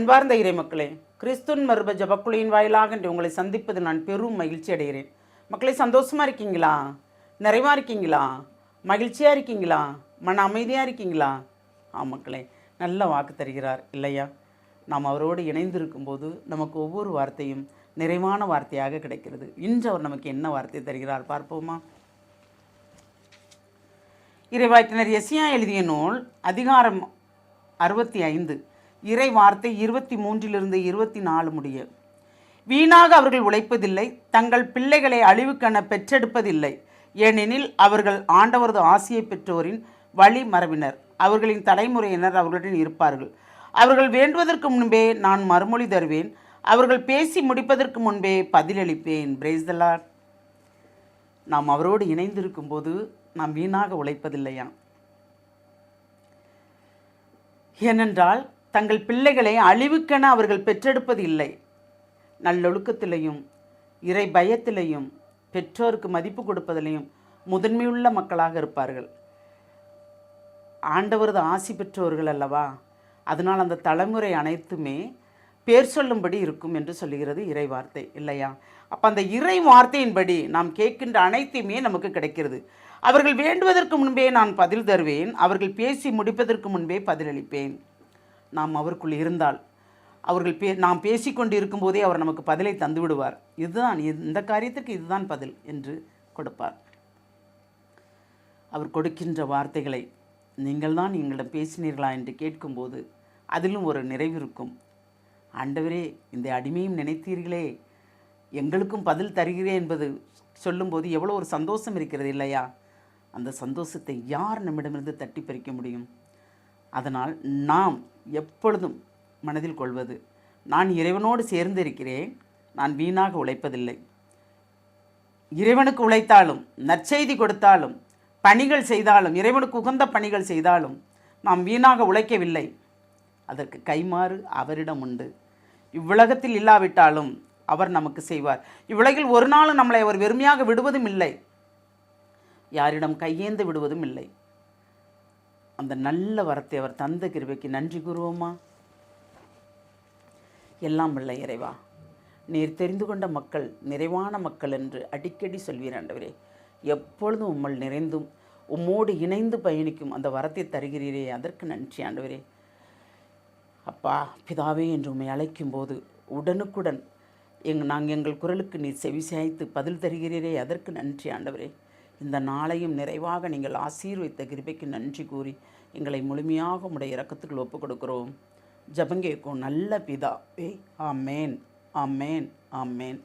அன்பார்ந்த இறை மக்களே, கிறிஸ்துவின் மறுப ஜபக்குழியின் வாயிலாக இன்று உங்களை சந்திப்பது நான் பெரும் மகிழ்ச்சி அடைகிறேன். மக்களே, சந்தோஷமாக இருக்கீங்களா? நிறைவாக இருக்கீங்களா? மகிழ்ச்சியாக இருக்கீங்களா? மன அமைதியாக இருக்கீங்களா? மக்களே, நல்ல வாக்கு தருகிறார் இல்லையா? நாம் அவரோடு இணைந்திருக்கும்போது நமக்கு ஒவ்வொரு வார்த்தையும் நிறைவான வார்த்தையாக கிடைக்கிறது. இன்று அவர் நமக்கு என்ன வார்த்தை தருகிறார் பார்ப்போமா? இறைவாக்கினர் எசியா எழுதிய நூல் அதிகாரம் 65 இறை வார்த்தை 23 24 முடிய. வீணாக அவர்கள் உழைப்பதில்லை, தங்கள் பிள்ளைகளை அழிவுக்கென பெற்றெடுப்பதில்லை. ஏனெனில் அவர்கள் ஆண்டவரது ஆசியை பெற்றோரின் வழி மரபினர், அவர்களின் தலைமுறையினர் அவர்களுடன் இருப்பார்கள். அவர்கள் வேண்டுவதற்கு முன்பே நான் மறுமொழி தருவேன், அவர்கள் பேசி முடிப்பதற்கு முன்பே பதிலளிப்பேன். Praise the Lord. நாம் அவரோடு இணைந்திருக்கும் போது நாம் வீணாக உழைப்பதில்லையா? ஏனென்றால் தங்கள் பிள்ளைகளை அழிவுக்கென அவர்கள் பெற்றெடுப்பது இல்லை. நல்லொழுக்கத்திலையும் இறை பயத்திலையும் பெற்றோருக்கு மதிப்பு கொடுப்பதிலையும் முதன்மையுள்ள மக்களாக இருப்பார்கள். ஆண்டவரது ஆசி பெற்றோர்கள் அல்லவா? அதனால் அந்த தலைமுறை அனைத்துமே பேர் சொல்லும்படி இருக்கும் என்று சொல்லுகிறது இறை வார்த்தை இல்லையா? அப்போ அந்த இறை வார்த்தையின்படி நாம் கேட்கின்ற அனைத்தையுமே நமக்கு கிடைக்கிறது. அவர்கள் வேண்டுவதற்கு முன்பே நான் பதில் தருவேன், அவர்கள் பேசி முடிப்பதற்கு முன்பே பதிலளிப்பேன். நாம் அவருக்குள் இருந்தால் நாம் பேசிக்கொண்டு இருக்கும்போதே அவர் நமக்கு பதிலை தந்து விடுவார். இதுதான் இந்த காரியத்திற்கு இதுதான் பதில் என்று கொடுப்பார். அவர் கொடுக்கின்ற வார்த்தைகளை நீங்கள் தான் எங்களிடம் பேசினீர்களா என்று கேட்கும்போது அதிலும் ஒரு நிறைவு இருக்கும். ஆண்டவரே, இந்த அடிமையும் நினைத்தீர்களே, எங்களுக்கும் பதில் தருகிறேன் என்பது சொல்லும்போது எவ்வளோ ஒரு சந்தோஷம் இருக்கிறது இல்லையா? அந்த சந்தோஷத்தை யார் நம்மிடமிருந்து தட்டி பறிக்க முடியும்? அதனால் நாம் எப்பொழுதும் மனதில் கொள்வது, நான் இறைவனோடு சேர்ந்து இருக்கிறேன், நான் வீணாக உழைப்பதில்லை. இறைவனுக்கு உழைத்தாலும், நற்செய்தி கொடுத்தாலும், பணிகள் செய்தாலும், இறைவனுக்கு உகந்த பணிகள் செய்தாலும் நாம் வீணாக உழைக்கவில்லை. அதற்கு கைமாறு அவரிடம் உண்டு. இவ்வுலகத்தில் இல்லாவிட்டாலும் அவர் நமக்கு செய்வார். இவ்வுலகில் ஒரு நாளும் நம்மளை அவர் வெறுமையாக விடுவதும் இல்லை, யாரிடம் கையேந்து விடுவதும் இல்லை. அந்த நல்ல வரத்தை அவர் தந்த கிருபைக்கு நன்றி கூறுவோமா? எல்லாம் வல்ல இறைவா, நீர் தெரிந்து கொண்ட மக்கள் நிறைவான மக்கள் என்று அடிக்கடி சொல்வீர் ஆண்டவரே. எப்பொழுதும் உம்மல் நிறைந்தும் உம்மோடு இணைந்து பயணிக்கும் அந்த வரத்தை தருகிறீரே, அதற்கு நன்றி ஆண்டவரே. அப்பா பிதாவே என்று உம்மை அழைக்கும் போது உடனுக்குடன் நாங்கள் எங்கள் குரலுக்கு நீர் செவிசாய்த்து பதில் தருகிறீரே, அதற்கு நன்றி ஆண்டவரே. இந்த நாளையும் நிறைவாக நீங்கள் ஆசீர்வதித்த கிருபைக்கு நன்றி கூறி எங்களை முழுமையாக உம்முடைய இரக்கத்துக்குள் ஒப்புக் கொடுக்கிறோம். ஜெபங்கேக்கும் நல்ல பிதாவே. ஆமேன், ஆமேன், ஆமேன்.